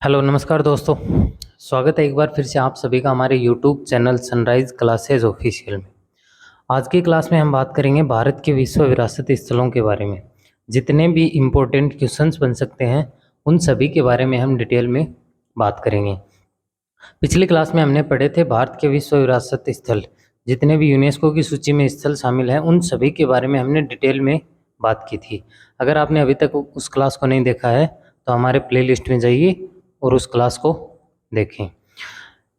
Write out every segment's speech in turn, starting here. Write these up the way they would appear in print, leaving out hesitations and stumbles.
Hello नमस्कार दोस्तों। स्वागत है एक बार फिर से आप सभी का हमारे YouTube channel sunrise classes official में। आज की क्लास में हम बात करेंगे भारत के विश्व विरासत स्थलों के बारे में। जितने भी इम्पोर्टेंट क्वेश्चंस बन सकते हैं उन सभी के बारे में हम डिटेल में बात करेंगे। पिछली क्लास में हमने पढ़े थे भारत के विश्व विरासत स्थल, जितने भी यूनेस्को की सूची में स्थल शामिल हैं उन सभी के बारे में हमने डिटेल में बात की थी। अगर आपने अभी तक उस क्लास को नहीं देखा है तो हमारे प्लेलिस्ट में जाइए और उस क्लास को देखें।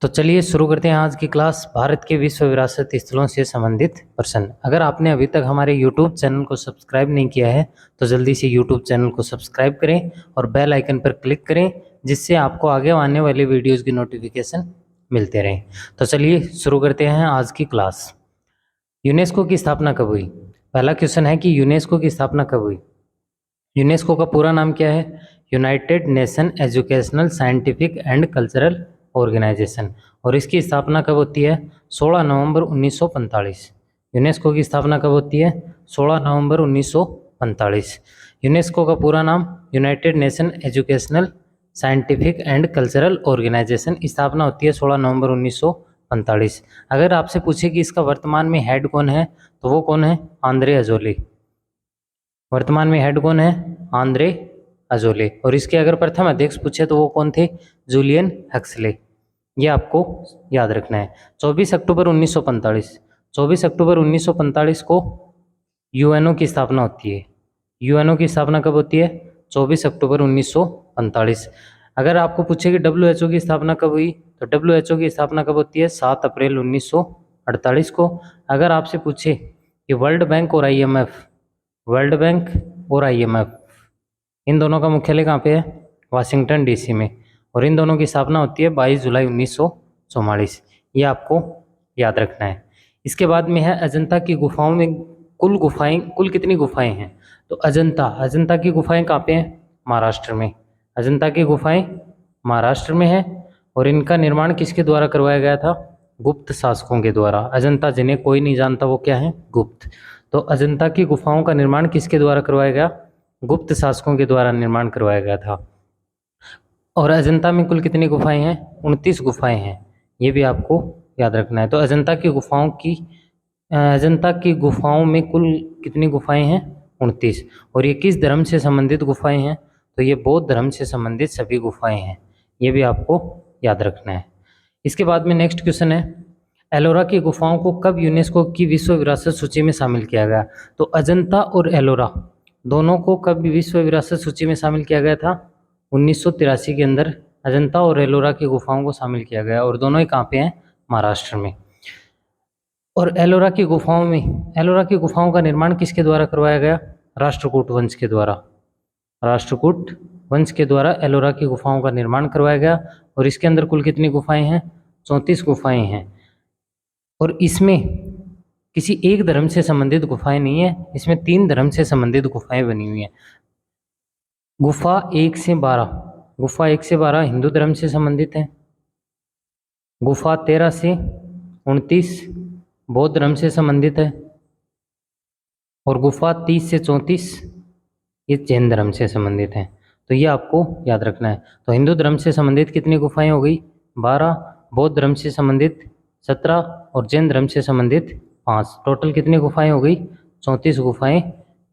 तो चलिए शुरू करते हैं आज की क्लास। भारत के विश्व विरासत स्थलों से संबंधित प्रश्न। अगर आपने अभी तक हमारे यूट्यूब चैनल को सब्सक्राइब नहीं किया है तो जल्दी से यूट्यूब चैनल को सब्सक्राइब करें और बेल आइकन पर क्लिक करें, जिससे आपको आगे आने वाली वीडियोस की नोटिफिकेशन मिलते रहें। तो चलिए शुरू करते हैं आज की क्लास। यूनेस्को की स्थापना कब हुई? पहला क्वेश्चन है कि यूनेस्को की स्थापना कब हुई। यूनेस्को का पूरा नाम क्या है? United Nation Educational Scientific and Cultural Organization. और इसकी स्थापना कब होती है? 16 नवंबर 1945। यूनेस्को की स्थापना कब होती है? 16 नवंबर 1945। यूनेस्को का पूरा नाम United Nation Educational Scientific and Cultural Organization. स्थापना होती है 16 नवंबर 1945। अगर आपसे पूछे कि इसका वर्तमान में हेड कौन है तो वो कौन है? Andre Azoulay. वर्तमान में हेड कौन है? Andre Azoulay. और इसके अगर प्रथम अध्यक्ष पूछे तो वो कौन थे? Julian Huxley. ये आपको याद रखना है। 24 अक्टूबर 1945। 24 अक्टूबर 1945 को यूएनओ की स्थापना होती है। यूएनओ की स्थापना कब होती है? 24 अक्टूबर 1945। अगर आपको पूछे कि डब्ल्यूएचओ की स्थापना कब हुई तो डब्ल्यूएचओ की स्थापना कब होती है? 7 अप्रैल 1948 को। अगर आपसे पूछे कि वर्ल्ड बैंक और आईएमएफ, वर्ल्ड बैंक और आईएमएफ इन दोनों का मुख्यालय कहाँ पे है? वाशिंगटन डीसी में। और इन दोनों की स्थापना होती है 22 जुलाई 1944। ये आपको याद रखना है। इसके बाद में है अजंता की गुफाओं में कुल कितनी गुफाएं हैं? तो अजंता की गुफाएं कहाँ पे हैं? महाराष्ट्र में। अजंता की गुफाएं महाराष्ट्र में है। और इनका निर्माण किसके द्वारा करवाया गया था? गुप्त शासकों के द्वारा। अजंता जिन्हें कोई नहीं जानता वो क्या है? गुप्त। तो अजंता की गुफाओं का निर्माण किसके द्वारा करवाया गया? गुप्त शासकों के द्वारा निर्माण करवाया गया था। और अजंता में कुल कितनी गुफाएं हैं? 29 गुफाएं हैं। ये भी आपको याद रखना है। तो अजंता की गुफाओं में कुल कितनी गुफाएं हैं? 29। और ये किस धर्म से संबंधित गुफाएं हैं? तो ये बौद्ध धर्म से संबंधित सभी गुफाएं हैं। ये भी आपको याद रखना है। इसके बाद में नेक्स्ट क्वेश्चन है, एलोरा की गुफाओं को कब यूनेस्को की विश्व विरासत सूची में शामिल किया गया? तो अजंता और एलोरा दोनों को कब विश्व विरासत सूची में शामिल किया गया था? 1983 के अंदर अजंता और एलोरा की गुफाओं को शामिल किया गया। और दोनों ही कहाँ पे हैं? महाराष्ट्र में। और एलोरा की गुफाओं का निर्माण किसके द्वारा करवाया गया? राष्ट्रकूट वंश के द्वारा। राष्ट्रकूट वंश के द्वारा एलोरा की गुफाओं का निर्माण करवाया गया। और इसके अंदर कुल कितनी गुफाएं हैं? 34 गुफाएं हैं। और इसमें किसी एक धर्म से संबंधित गुफाएं नहीं है, इसमें 3 धर्म से संबंधित गुफाएं बनी हुई हैं। गुफा 1 से 12 हिंदू धर्म से संबंधित है। गुफा 13 से 29 बौद्ध धर्म से संबंधित है। और गुफा 30 से 34 ये जैन धर्म से संबंधित है। तो ये आपको याद रखना है। तो हिंदू धर्म से संबंधित कितनी गुफाएं हो गई? 12, बौद्ध धर्म से संबंधित 17 और जैन धर्म से संबंधित 5। टोटल कितनी गुफाएं हो गई? 34 गुफाएं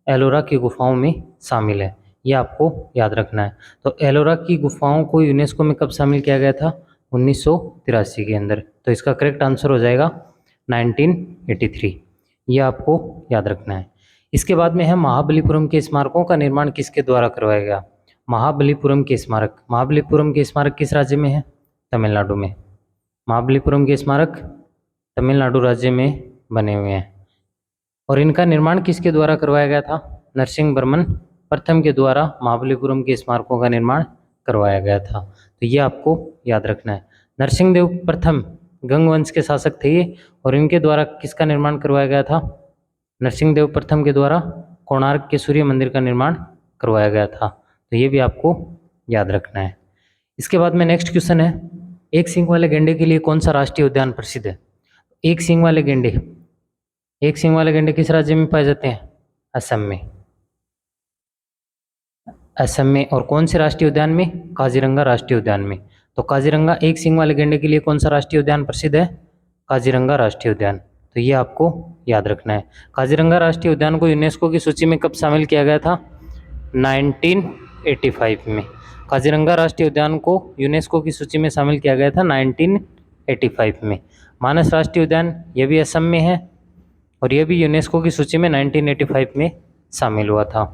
एलोरा की गुफाओं में शामिल है। ये आपको याद रखना है। तो एलोरा की गुफाओं को यूनेस्को में कब शामिल किया गया था? 1983 के अंदर। तो इसका करेक्ट आंसर हो जाएगा 1983। ये आपको याद रखना है। इसके बाद में है महाबलीपुरम के स्मारकों का निर्माण किसके द्वारा करवाया गया? महाबलीपुरम के स्मारक किस राज्य में है? तमिलनाडु में। महाबलीपुरम के स्मारक तमिलनाडु राज्य में बने हुए हैं। और इनका निर्माण किसके द्वारा करवाया गया था? नरसिंह वर्मन प्रथम के द्वारा महाबलीपुरम के स्मारकों का निर्माण करवाया गया था। तो ये आपको याद रखना है। नरसिंह देव प्रथम गंग वंश के शासक थे ये। और इनके द्वारा किसका निर्माण करवाया गया था? नरसिंह देव प्रथम के द्वारा कोणार्क के सूर्य मंदिर का निर्माण करवाया गया था। तो ये भी आपको याद रखना है। इसके बाद में नेक्स्ट क्वेश्चन है, एक सींग वाले गेंडे के लिए कौन सा राष्ट्रीय उद्यान प्रसिद्ध है? एक सींग वाले गेंडे किस राज्य में पाए जाते हैं? असम में। असम में। और कौन से राष्ट्रीय उद्यान में? काजीरंगा राष्ट्रीय उद्यान में। तो काजीरंगा एक सींग वाले गैंडे के लिए कौन सा राष्ट्रीय उद्यान प्रसिद्ध है? काजीरंगा राष्ट्रीय उद्यान। तो ये आपको याद रखना है। काजीरंगा राष्ट्रीय उद्यान को यूनेस्को की सूची में कब शामिल किया गया था? 1985 में। काजीरंगा राष्ट्रीय उद्यान को यूनेस्को की सूची में शामिल किया गया था 1985 में। मानस राष्ट्रीय उद्यान ये भी असम में है और ये भी यूनेस्को की सूची में 1985 में शामिल हुआ था।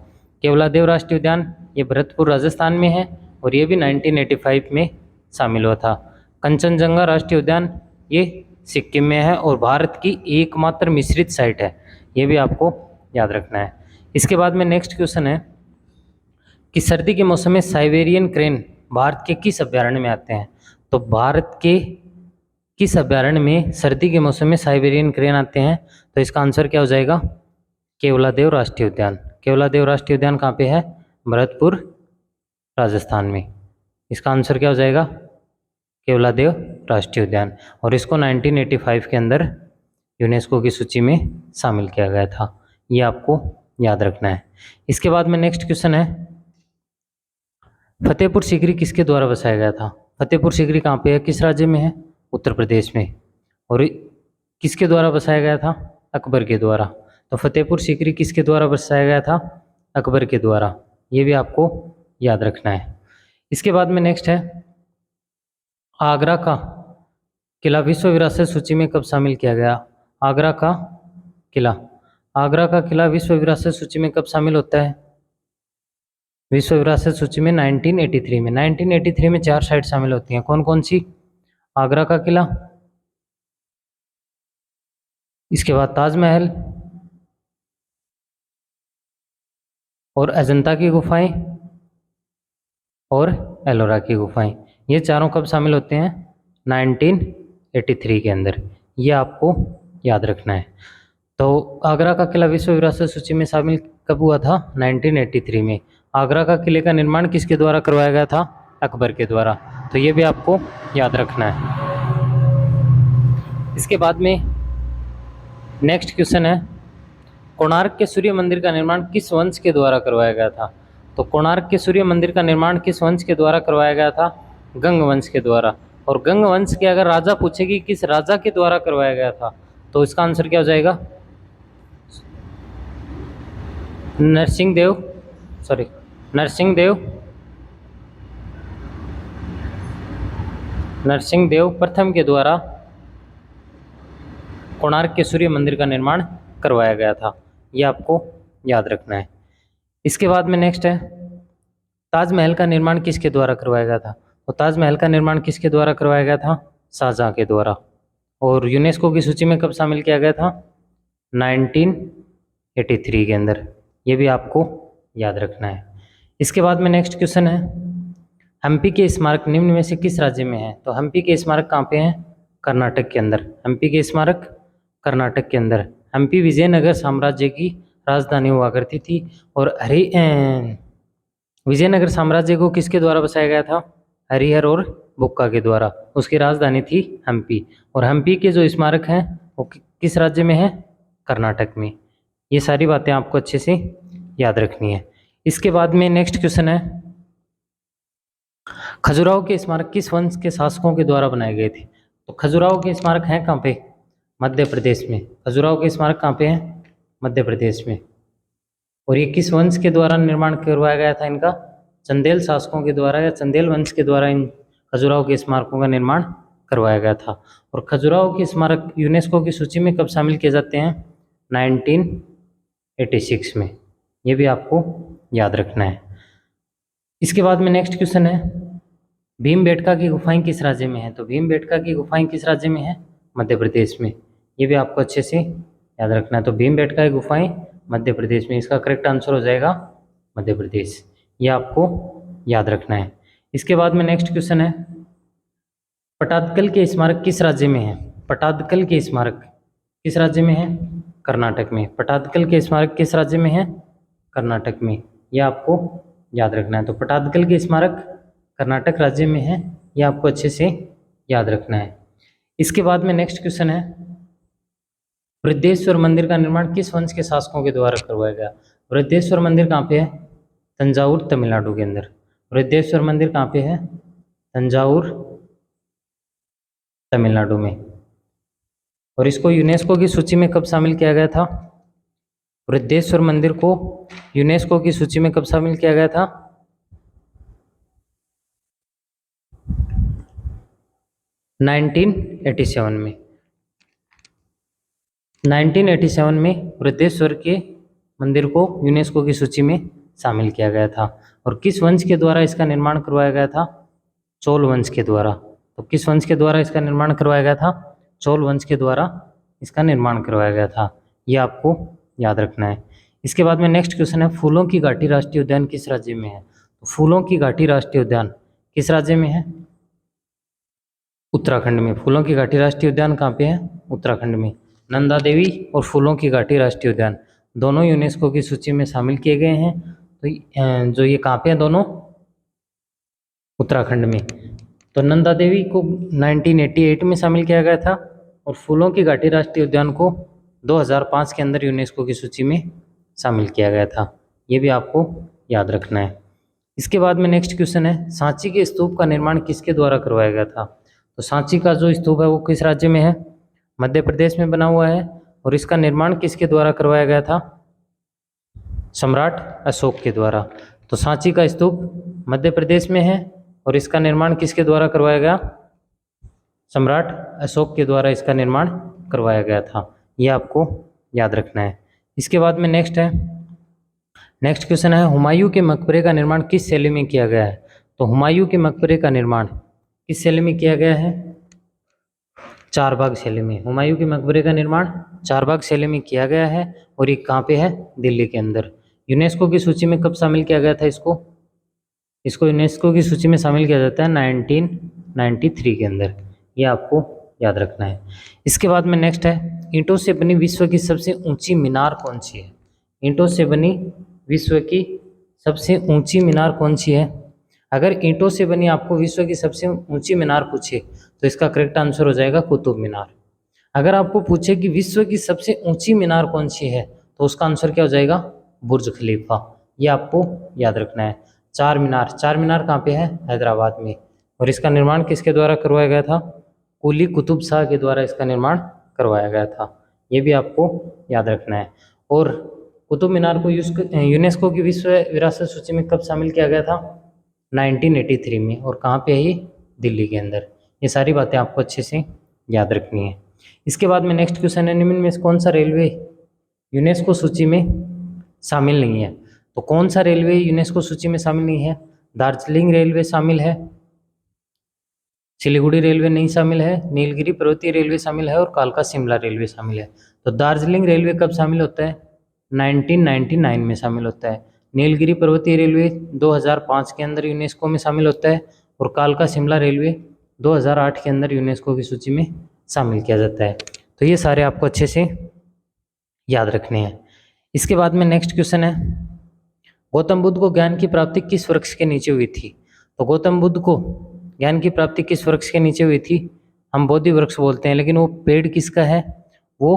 केवलादेव राष्ट्रीय उद्यान ये भरतपुर राजस्थान में है और ये भी 1985 में शामिल हुआ था। कंचनजंगा राष्ट्रीय उद्यान ये सिक्किम में है और भारत की एकमात्र मिश्रित साइट है, ये भी आपको याद रखना है। इसके बाद में नेक्स्ट क्वेश्चन है कि सर्दी के मौसम में साइबेरियन क्रेन भारत के किस अभ्यारण्य में आते हैं? तो भारत के किस अभ्यारण्य में सर्दी के मौसम में साइबेरियन क्रेन आते हैं? तो इसका आंसर क्या हो जाएगा? केवलादेव राष्ट्रीय उद्यान। केवलादेव राष्ट्रीय उद्यान कहाँ पे है? भरतपुर राजस्थान में। इसका आंसर क्या हो जाएगा? केवलादेव राष्ट्रीय उद्यान। और इसको 1985 के अंदर यूनेस्को की सूची में शामिल किया गया था, ये आपको याद रखना है। इसके बाद में नेक्स्ट क्वेश्चन है फतेहपुर सीकरी किसके द्वारा बसाया गया था? फतेहपुर सीकरी कहाँ पे है, किस राज्य में है? उत्तर प्रदेश में। और किसके द्वारा बसाया गया था? अकबर के द्वारा। तो फतेहपुर सीकरी किसके द्वारा बसाया गया था? अकबर के द्वारा। ये भी आपको याद रखना है। इसके बाद में नेक्स्ट है आगरा का किला विश्व विरासत सूची में कब शामिल किया गया? आगरा का किला। आगरा का किला विश्व विरासत सूची में कब शामिल होता है? विश्व विरासत सूची में 1983 में। 1983 में 4 साइट शामिल होती हैं, कौन कौन सी? आगरा का किला, इसके बाद ताजमहल और अजंता की गुफाएं और एलोरा की गुफाएं। ये चारों कब शामिल होते हैं? 1983 के अंदर। ये आपको याद रखना है। तो आगरा का किला विश्व विरासत सूची में शामिल कब हुआ था? 1983 में। आगरा का किले का निर्माण किसके द्वारा करवाया गया था? अकबर के द्वारा। तो ये भी आपको याद रखना है। इसके बाद में नेक्स्ट क्वेश्चन है कोणार्क के सूर्य मंदिर का निर्माण किस वंश के द्वारा करवाया गया था? तो कोणार्क के सूर्य मंदिर का निर्माण किस वंश के द्वारा करवाया गया था? गंग वंश के द्वारा। और गंग वंश के अगर राजा पूछेगी किस राजा के द्वारा करवाया गया था, तो इसका आंसर क्या हो जाएगा? नरसिंह देव प्रथम के द्वारा कोणार्क के सूर्य मंदिर का निर्माण करवाया गया था, ये आपको याद रखना है। इसके बाद में नेक्स्ट है ताजमहल का निर्माण किसके द्वारा करवाया गया था? तो ताजमहल का निर्माण किसके द्वारा करवाया गया था? शाहजहां के द्वारा। और यूनेस्को की सूची में कब शामिल किया गया था? 1983 के अंदर। ये भी आपको याद रखना है। इसके बाद में नेक्स्ट क्वेश्चन है हम्पी के स्मारक निम्न में से किस राज्य में है? तो हम्पी के स्मारक कहाँ पे हैं? कर्नाटक के अंदर। हम्पी के स्मारक कर्नाटक के अंदर। हम्पी विजयनगर साम्राज्य की राजधानी हुआ करती थी और विजयनगर साम्राज्य को किसके द्वारा बसाया गया था? हरिहर और बुक्का के द्वारा। उसकी राजधानी थी हम्पी। और हम्पी के जो स्मारक हैं वो किस राज्य में है? कर्नाटक में। ये सारी बातें आपको अच्छे से याद रखनी है। इसके बाद में नेक्स्ट क्वेश्चन है खजुराहो के स्मारक किस वंश के शासकों के द्वारा बनाए गए थे? तो खजुराहो के स्मारक हैं कहाँ पे? मध्य प्रदेश में। खजुराहो के स्मारक कहाँ पे हैं? मध्य प्रदेश में। और ये किस वंश के द्वारा निर्माण करवाया गया था इनका? चंदेल शासकों के द्वारा या चंदेल वंश के द्वारा इन खजुराहो के स्मारकों का निर्माण करवाया गया था। और खजुराहो के स्मारक यूनेस्को की सूची में कब शामिल किए जाते हैं? 1986 में। ये भी आपको याद रखना है। इसके बाद में नेक्स्ट क्वेश्चन है भीमबेटका की गुफाएं किस राज्य में है? तो भीमबेटका की गुफाएं किस राज्य में है? मध्य प्रदेश में। ये भी आपको अच्छे से याद रखना है। तो भीमबेटका की गुफाएं मध्य प्रदेश में। इसका करेक्ट आंसर हो जाएगा मध्य प्रदेश। ये आपको याद रखना है। इसके बाद में नेक्स्ट क्वेश्चन है पटादकल के स्मारक किस राज्य में है? पटादकल के स्मारक किस राज्य में है? कर्नाटक में। पटादकल के स्मारक किस राज्य में है? कर्नाटक में। ये आपको याद रखना है। तो पटादकल के स्मारक कर्नाटक राज्य में है, ये आपको अच्छे से याद रखना है। इसके बाद में नेक्स्ट क्वेश्चन है वृद्धेश्वर मंदिर का निर्माण किस वंश के शासकों के द्वारा करवाया गया? वृद्धेश्वर मंदिर कहाँ पे है? तंजावुर तमिलनाडु के अंदर। बृहदेश्वर मंदिर कहाँ पे है? तंजावुर तमिलनाडु में। और इसको यूनेस्को की सूची में कब शामिल किया गया था? बृहदेश्वर मंदिर को यूनेस्को की सूची में कब शामिल किया गया था? 1987 में। 1987 में बृहदेश्वर के मंदिर को यूनेस्को की सूची में शामिल किया गया था। और किस वंश के द्वारा इसका निर्माण करवाया गया था? चोल वंश के द्वारा। तो किस वंश के द्वारा इसका निर्माण करवाया गया था? चोल वंश के द्वारा इसका निर्माण करवाया गया था। ये आपको याद रखना है। इसके बाद में नेक्स्ट क्वेश्चन है, फूलों की घाटी राष्ट्रीय उद्यान किस राज्य में है? तो फूलों की घाटी राष्ट्रीय उद्यान किस राज्य में है? उत्तराखंड में। फूलों की घाटी राष्ट्रीय उद्यान कहाँ पे है? उत्तराखंड में। नंदा देवी और फूलों की घाटी राष्ट्रीय उद्यान दोनों यूनेस्को की सूची में शामिल किए गए हैं। तो जो ये कहाँ पे हैं दोनों? उत्तराखंड में। तो नंदा देवी को 1988 में शामिल किया गया था और फूलों की घाटी राष्ट्रीय उद्यान को 2005 के अंदर यूनेस्को की सूची में शामिल किया गया था। ये भी आपको याद रखना है। इसके बाद में नेक्स्ट क्वेश्चन है, सांची के स्तूप का निर्माण किसके द्वारा करवाया गया था? तो सांची का जो स्तूप है वो किस राज्य में है? मध्य प्रदेश में बना हुआ है। और इसका निर्माण किसके द्वारा करवाया गया था? सम्राट अशोक के द्वारा। तो सांची का स्तूप मध्य प्रदेश में है और इसका निर्माण किसके द्वारा करवाया गया? सम्राट अशोक के द्वारा इसका निर्माण करवाया गया था। ये आपको याद रखना है। इसके बाद में नेक्स्ट क्वेश्चन है, हुमायूं के मकबरे का निर्माण किस शैली में किया गया है? तो हुमायूं के मकबरे का निर्माण किस शैली में किया गया है? चारबाग शैली में। हुमायूं के मकबरे का निर्माण चारबाग शैली में किया गया है और ये कहाँ पे है? दिल्ली के अंदर। यूनेस्को की सूची में कब शामिल किया गया था इसको यूनेस्को की सूची में शामिल किया जाता है 1993 के अंदर। ये आपको याद रखना है। इसके बाद में नेक्स्ट है, ईंटों से बनी विश्व की सबसे ऊंची मीनार कौन सी है? ईंटों से बनी विश्व की सबसे ऊंची मीनार कौन सी है? अगर ईंटों से बनी आपको विश्व की सबसे ऊंची मीनार पूछे तो इसका करेक्ट आंसर हो जाएगा कुतुब मीनार। अगर आपको पूछे कि विश्व की सबसे ऊंची मीनार कौन सी है तो उसका आंसर क्या हो जाएगा? बुर्ज खलीफा। ये आपको याद रखना है। चार मीनार कहाँ पे है? हैदराबाद में। और इसका निर्माण किसके द्वारा करवाया गया था? कुली कुतुब शाह के द्वारा इसका निर्माण करवाया गया था। ये भी आपको याद रखना है। और कुतुब मीनार को यूनेस्को की विश्व विरासत सूची में कब शामिल किया गया था? 1983 में। और कहाँ पे है ये? दिल्ली के अंदर। ये सारी बातें आपको अच्छे से याद रखनी है। इसके बाद में नेक्स्ट क्वेश्चन है, निम्न में से कौन सा रेलवे यूनेस्को सूची में शामिल नहीं है? तो कौन सा रेलवे यूनेस्को सूची में शामिल नहीं है? दार्जिलिंग रेलवे शामिल है, सिलीगुड़ी रेलवे नहीं शामिल है, नीलगिरी पर्वतीय रेलवे शामिल है और कालका शिमला रेलवे शामिल है। तो दार्जिलिंग रेलवे कब शामिल होता है? 1999 में शामिल होता है। नीलगिरी पर्वतीय रेलवे 2005 के अंदर यूनेस्को में शामिल होता है और कालका शिमला रेलवे 2008 के अंदर यूनेस्को की सूची में शामिल किया जाता है। तो ये सारे आपको अच्छे से याद रखने हैं। इसके बाद में नेक्स्ट क्वेश्चन है, गौतम बुद्ध को ज्ञान की प्राप्ति किस वृक्ष के नीचे हुई थी? तो गौतम बुद्ध को ज्ञान की प्राप्ति किस वृक्ष के नीचे हुई थी? हम बोधि वृक्ष बोलते हैं, लेकिन वो पेड़ किसका है? वो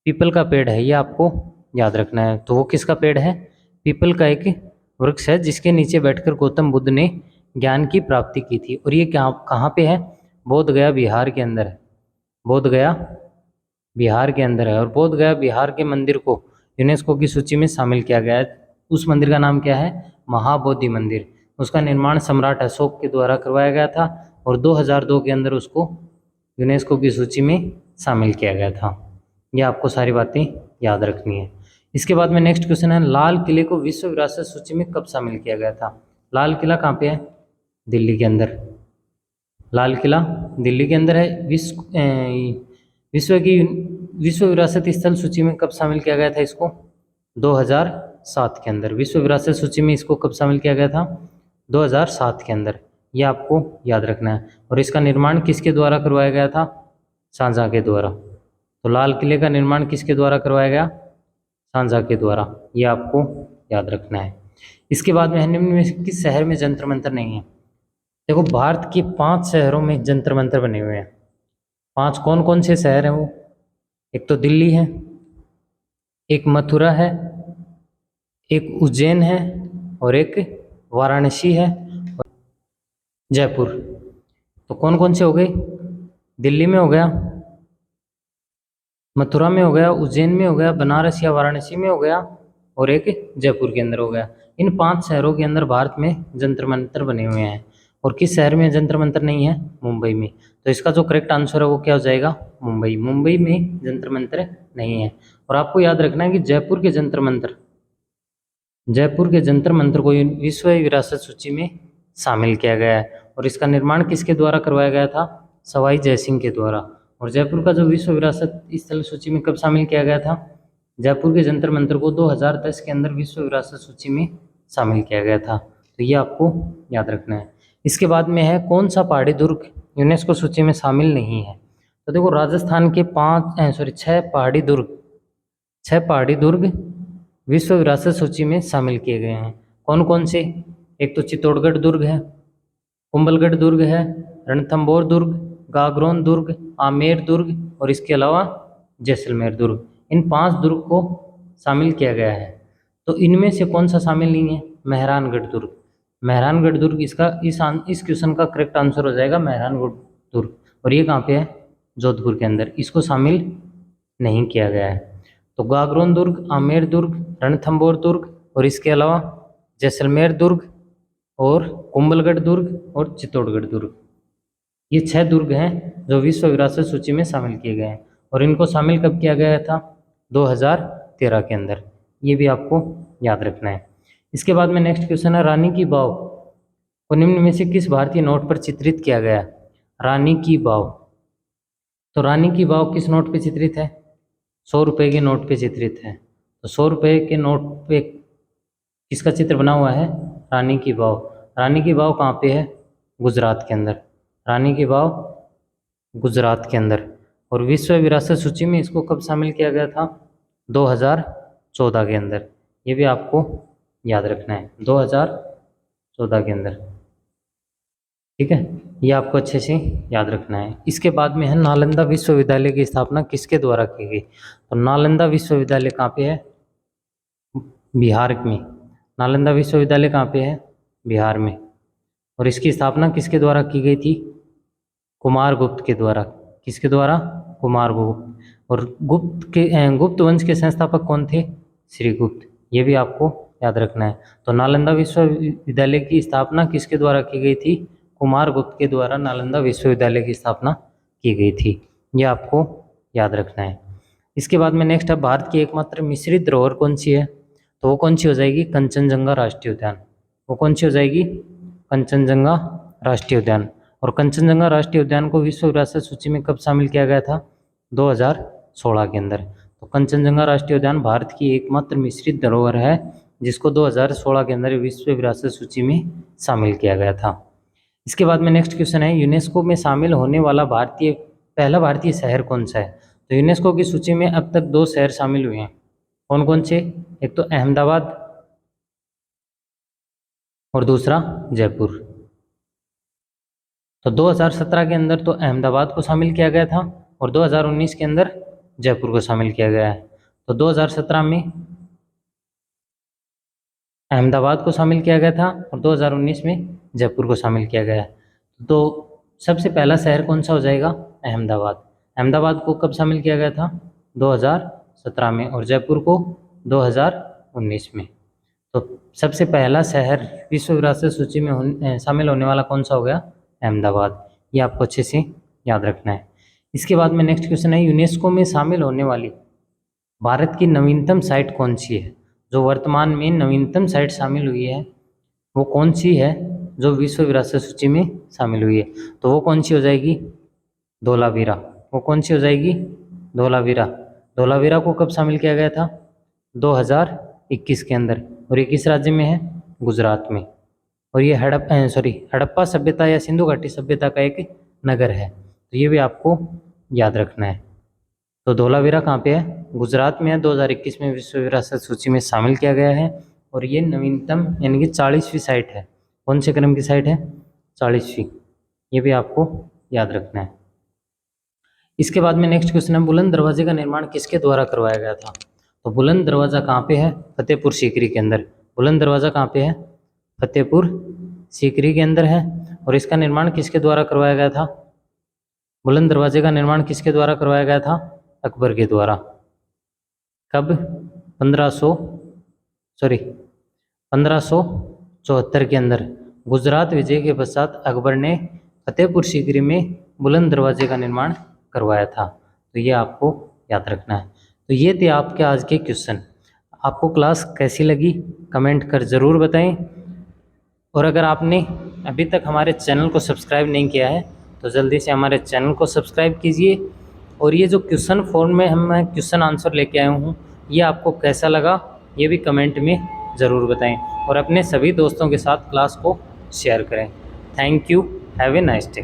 पीपल का पेड़ है। ये आपको याद रखना है। तो वो किसका पेड़ है? पीपल का एक वृक्ष है जिसके नीचे बैठकर गौतम बुद्ध ने ज्ञान की प्राप्ति की थी। और ये कहाँ पे है? बोध गया बिहार के अंदर है। बोध गया बिहार के अंदर है। और बोध गया बिहार के मंदिर को यूनेस्को की सूची में शामिल किया गया है। उस मंदिर का नाम क्या है? महाबोधि मंदिर। उसका निर्माण सम्राट अशोक के द्वारा करवाया गया था और 2002 के अंदर उसको यूनेस्को की सूची में शामिल किया गया था। ये आपको सारी बातें याद रखनी है। इसके बाद में नेक्स्ट क्वेश्चन है, लाल किले को विश्व विरासत सूची में कब शामिल किया गया था? लाल किला कहाँ पे है? दिल्ली के अंदर। लाल किला दिल्ली के अंदर है। विश्व विरासत स्थल सूची में कब शामिल किया गया था इसको? 2007 के अंदर। विश्व विरासत सूची में इसको कब शामिल किया गया था? 2007 के अंदर। ये आपको याद रखना है। और इसका निर्माण किसके द्वारा करवाया गया था? शाहजहाँ के द्वारा। तो लाल किले का निर्माण किसके द्वारा करवाया गया? शाहजहाँ के द्वारा। ये आपको याद रखना है। इसके बाद में निम्न में किस शहर में जंतर मंतर नहीं है? देखो, भारत के 5 शहरों में जंतर मंतर बने हुए हैं। 5 कौन कौन से शहर हैं वो? एक तो दिल्ली है, एक मथुरा है, एक उज्जैन है, और एक वाराणसी है, और जयपुर। तो कौन कौन से हो गए? दिल्ली में हो गया, मथुरा में हो गया, उज्जैन में हो गया, बनारस या वाराणसी में हो गया, और एक जयपुर के अंदर हो गया। इन 5 शहरों के अंदर भारत में जंतर मंतर बने हुए हैं। और किस शहर में जंतर मंतर नहीं है? मुंबई में। तो इसका जो करेक्ट आंसर है वो क्या हो जाएगा? मुंबई। मुंबई में जंतर मंतर नहीं है। और आपको याद रखना है कि जयपुर के जंतर मंतर को विश्व विरासत सूची में शामिल किया गया है। और इसका निर्माण किसके द्वारा करवाया गया था? सवाई जयसिंह के द्वारा। और जयपुर का जो विश्व विरासत स्थल सूची में कब शामिल किया गया था? जयपुर के जंतर मंतर को 2010 के अंदर विश्व विरासत सूची में शामिल किया गया था। तो ये आपको याद रखना है। इसके बाद में है कौन सा पहाड़ी दुर्ग यूनेस्को सूची में शामिल नहीं है? तो देखो, राजस्थान के 6 पहाड़ी दुर्ग विश्व विरासत सूची में शामिल किए गए हैं। कौन कौन से? एक तो चित्तौड़गढ़ दुर्ग है, कुंभलगढ़ दुर्ग है, रणथंभौर दुर्ग, गागरोन दुर्ग, आमेर दुर्ग, और इसके अलावा जैसलमेर दुर्ग। इन 5 दुर्ग को शामिल किया गया है। तो इनमें से कौन सा शामिल नहीं है? मेहरानगढ़ दुर्ग। मेहरानगढ़ दुर्ग इसका इस क्वेश्चन का करेक्ट आंसर हो जाएगा, मेहरानगढ़ दुर्ग। और ये कहाँ पे है? जोधपुर के अंदर। इसको शामिल नहीं किया गया है। तो गागरोन दुर्ग, आमेर दुर्ग, रणथंभौर दुर्ग, और इसके अलावा जैसलमेर दुर्ग, और कुंभलगढ़ दुर्ग, और चित्तौड़गढ़ दुर्ग। ये 6 दुर्ग हैं जो विश्व विरासत सूची में शामिल किए गए हैं। और इनको शामिल कब किया गया था? 2013 के अंदर। ये भी आपको याद रखना है। इसके बाद में नेक्स्ट क्वेश्चन है, रानी की वाव को निम्न में से किस भारतीय नोट पर चित्रित किया गया? रानी की वाव। तो रानी की वाव किस नोट पे चित्रित है? 100 रुपये के नोट पे चित्रित है। तो 100 रुपये के नोट पे किसका चित्र बना हुआ है? रानी की वाव। रानी की वाव कहाँ पे है? गुजरात के अंदर। रानी की वाव गुजरात के अंदर। और विश्व विरासत सूची में इसको कब शामिल किया गया था? 2014 के अंदर। ये भी आपको याद रखना है, 2014 के अंदर। ठीक है, ये आपको अच्छे से याद रखना है। इसके बाद में है नालंदा विश्वविद्यालय की स्थापना किसके द्वारा की गई? तो नालंदा विश्वविद्यालय कहाँ पे है? बिहार में। नालंदा विश्वविद्यालय कहाँ पे है? बिहार में। और इसकी स्थापना किसके द्वारा की गई थी? कुमारगुप्त के द्वारा। किसके द्वारा? कुमारगुप्त। और गुप्त वंश के संस्थापक कौन थे? श्रीगुप्त। ये भी आपको याद रखना है। तो नालंदा विश्वविद्यालय की स्थापना किसके द्वारा की गई थी? कुमारगुप्त के द्वारा नालंदा विश्वविद्यालय की स्थापना की गई थी। ये आपको याद रखना है। इसके बाद में नेक्स्ट है, भारत की एकमात्र मिश्रित धरोहर कौन सी है? तो वो कौन सी हो जाएगी? कंचनजंगा राष्ट्रीय उद्यान। वो कौन सी हो जाएगी? कंचनजंगा राष्ट्रीय उद्यान। और कंचनजंगा राष्ट्रीय उद्यान को विश्व विरासत सूची में कब शामिल किया गया था? 2016 के अंदर। तो कंचनजंगा राष्ट्रीय उद्यान भारत की एकमात्र मिश्रित धरोहर है जिसको 2016 के अंदर विश्व विरासत सूची में शामिल किया गया था। इसके बाद में नेक्स्ट क्वेश्चन है, यूनेस्को में शामिल होने वाला पहला भारतीय शहर कौन सा है? तो यूनेस्को की सूची में अब तक 2 शहर शामिल हुए हैं। कौन कौन से? एक तो अहमदाबाद और दूसरा जयपुर। तो 2017 के अंदर तो अहमदाबाद को शामिल किया गया था और 2019 के अंदर जयपुर को शामिल किया गया है। तो 2017 में अहमदाबाद को शामिल किया गया था और 2019 में जयपुर को शामिल किया गया है। तो सबसे पहला शहर कौन सा हो जाएगा? अहमदाबाद। अहमदाबाद को कब शामिल किया गया था? 2017 में। और जयपुर को 2019 में। तो सबसे पहला शहर विश्व विरासत सूची में शामिल होने वाला कौन सा हो गया? अहमदाबाद। ये आपको अच्छे से याद रखना है। इसके बाद में नेक्स्ट क्वेश्चन है, यूनेस्को में शामिल होने वाली भारत की नवीनतम साइट कौन सी है? जो वर्तमान में नवीनतम साइट शामिल हुई है वो कौन सी है जो विश्व विरासत सूची में शामिल हुई है? तो वो कौन सी हो जाएगी? धोलावीरा। वो कौन सी हो जाएगी? धोलावीरा। धोलावीरा को कब शामिल किया गया था? 2021 के अंदर। और ये किस राज्य में है? गुजरात में। और ये हड़प्पा सभ्यता या सिंधु घाटी सभ्यता का एक नगर है। तो ये भी आपको याद रखना है। तो धोलावीरा कहाँ पे है? गुजरात में है। 2021 में विश्व विरासत सूची में शामिल किया गया है और ये नवीनतम यानी कि 40वीं साइट है। कौन से क्रम की साइट है? 40वीं। ये भी आपको याद रखना है। इसके बाद में नेक्स्ट क्वेश्चन है, बुलंद दरवाजे का निर्माण किसके द्वारा करवाया गया था? तो बुलंद दरवाजा कहाँ पे है? फतेहपुर सीकरी के अंदर। बुलंद दरवाजा कहाँ पे है? फतेहपुर सीकरी के अंदर है। और इसका निर्माण किसके द्वारा करवाया गया था? बुलंद दरवाजे का निर्माण किसके द्वारा करवाया गया था? अकबर के द्वारा। कब? 1574 के अंदर। गुजरात विजय के पश्चात अकबर ने फतेहपुर सीकरी में बुलंद दरवाजे का निर्माण करवाया था। तो ये आपको याद रखना है। तो ये थे आपके आज के क्वेश्चन। आपको क्लास कैसी लगी कमेंट कर ज़रूर बताएं। और अगर आपने अभी तक हमारे चैनल को सब्सक्राइब नहीं किया है तो जल्दी से हमारे चैनल को सब्सक्राइब कीजिए। और ये जो क्वेश्चन फॉर्म में मैं क्वेश्चन आंसर लेके आया हूँ, ये आपको कैसा लगा ये भी कमेंट में ज़रूर बताएं। और अपने सभी दोस्तों के साथ क्लास को शेयर करें। Thank you. Have a nice day.